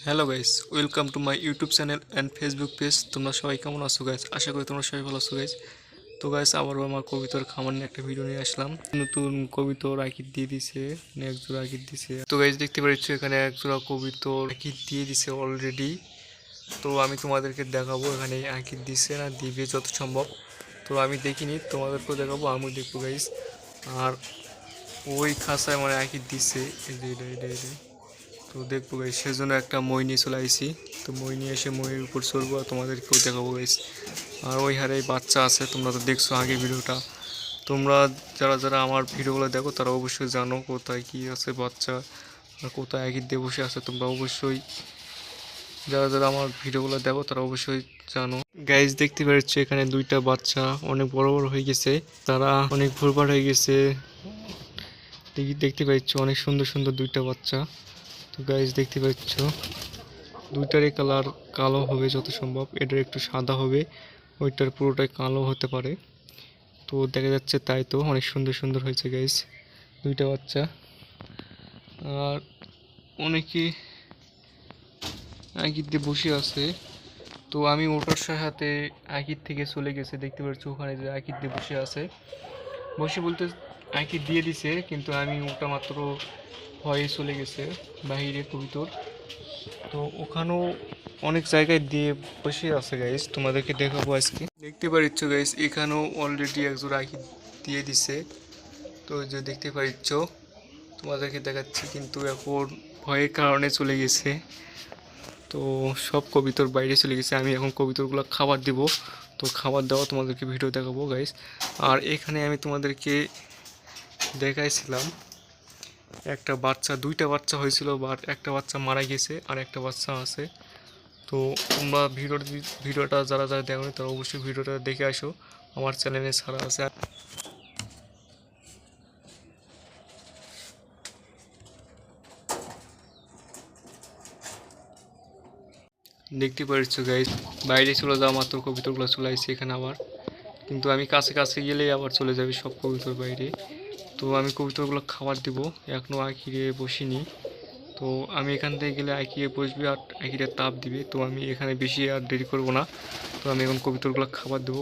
Hello guys, welcome to my YouTube channel and Facebook page. তোমরা সবাই কেমন আছো গাইস? আশা করি তোমরা সবাই ভালো আছো গাইস। তো গাইস, আবারও আমার কবিতার খামার নিয়ে একটা ভিডিও নিয়ে আসলাম। নতুন কবিতর আকির দিয়ে দিছে, মানে এক জোড়া আকির দিছে। তো গাইস, দেখতে পাচ্ছ এখানে এক জোড়া কবিতর আকির দিয়ে দিছে অলরেডি। তো আমি তোমাদেরকে দেখাবো এখানে আকির দিছে না দিবে যত সম্ভব। তো আমি দেখিনি, তোমাদেরকেও দেখাবো, আমিও দেখবো গাইস। আর ওই খাঁচায় মানে আকির দিছে, এই যে এটা। তো দেখবো গাইস, সেজন্য একটা মই নিয়ে চলে আইছি। তো মই নিয়ে এসে মইয়ের উপর চড়বো আর তোমাদেরকেও দেখাবো গাইস। আর ওই হারে বাচ্চা আছে, তোমরা তো দেখছো আগে ভিডিওটা। তোমরা যারা যারা আমার ভিডিওগুলো দেখো তারা অবশ্যই জানো কোথায় কি আছে বাচ্চা আর কোথায় একই দিয়ে বসে আছে। তোমরা অবশ্যই যারা যারা আমার ভিডিওগুলো দেখো তারা অবশ্যই জানো গাইস। দেখতে পাচ্ছ এখানে দুইটা বাচ্চা অনেক বড় বড় হয়ে গেছে, তারা অনেক ভোরবার হয়ে গেছে। দেখতে পাচ্ছ অনেক সুন্দর সুন্দর দুইটা বাচ্চা। তো গাইস, দেখতে পাচ্ছ দুইটারই কালার কালো হবে যত সম্ভব, এটার একটু সাদা হবে, ওইটার পুরোটাই কালো হতে পারে। তো দেখা যাচ্ছে তাই, তো অনেক সুন্দর সুন্দর হয়েছে গাইস দুইটা বাচ্চা। আর অনেকে আঁকির দিয়ে বসে আছে। তো আমি ওটার সাথে আঁকির থেকে চলে গেছে, দেখতে পাচ্ছি ওখানে যে আঁকির দিয়ে বসে আছে। বসে বলতে আঁকি দিয়ে দিছে, কিন্তু আমি ওটা মাত্র ভয়ে চলে গেছে বাহিরে কবিতর। তো ওখানেও অনেক জায়গায় দিয়ে বসে আছে গাইস, তোমাদেরকে দেখাবো আজকে। দেখতে পাচ্ছ গাইস, এখানেও অলরেডি একজোড়া আঁকি দিয়ে দিছে। তো যে দেখতে পাচ্ছ তোমাদেরকে দেখাচ্ছি, কিন্তু এখন ভয়ের কারণে চলে গেছে। তো সব কবিতর বাইরে চলে গেছে, আমি এখন কবিতরগুলো খাবার দিব। তো খাবার দেওয়া তোমাদেরকে ভিডিও দেখাবো গাইস। আর এখানে আমি তোমাদেরকে দেখাইছিলাম একটা বাচ্চা, দুইটা বাচ্চা হয়েছিল, বাট একটা বাচ্চা মারা গেছে আর একটা বাচ্চা আছে। তো তোমরা ভিডিওটা যারা যারা দেখো তারা অবশ্যই ভিডিওটা দেখে আসো, আমার চ্যানেলে ছাড়া আছে। দেখতে পাচ্ছ গাইস, বাইরে চলে যাওয়া মাত্র কবিতরগুলো চলে আসছে এখানে আবার, কিন্তু আমি কাছে কাছে গেলেই আবার চলে যাবে সব কবিতর বাইরে। তো আমি কবিতরগুলো খাবার দিব, এখনও আঁকিয়ে বসিনি। তো আমি এখান থেকে গেলে আঁকিয়ে বসবে আর আঁকিয়ে তাপ দিবে। তো আমি এখানে বেশি আর দেরি করব না। তো আমি এখন কবিতরগুলো খাবার দেবো।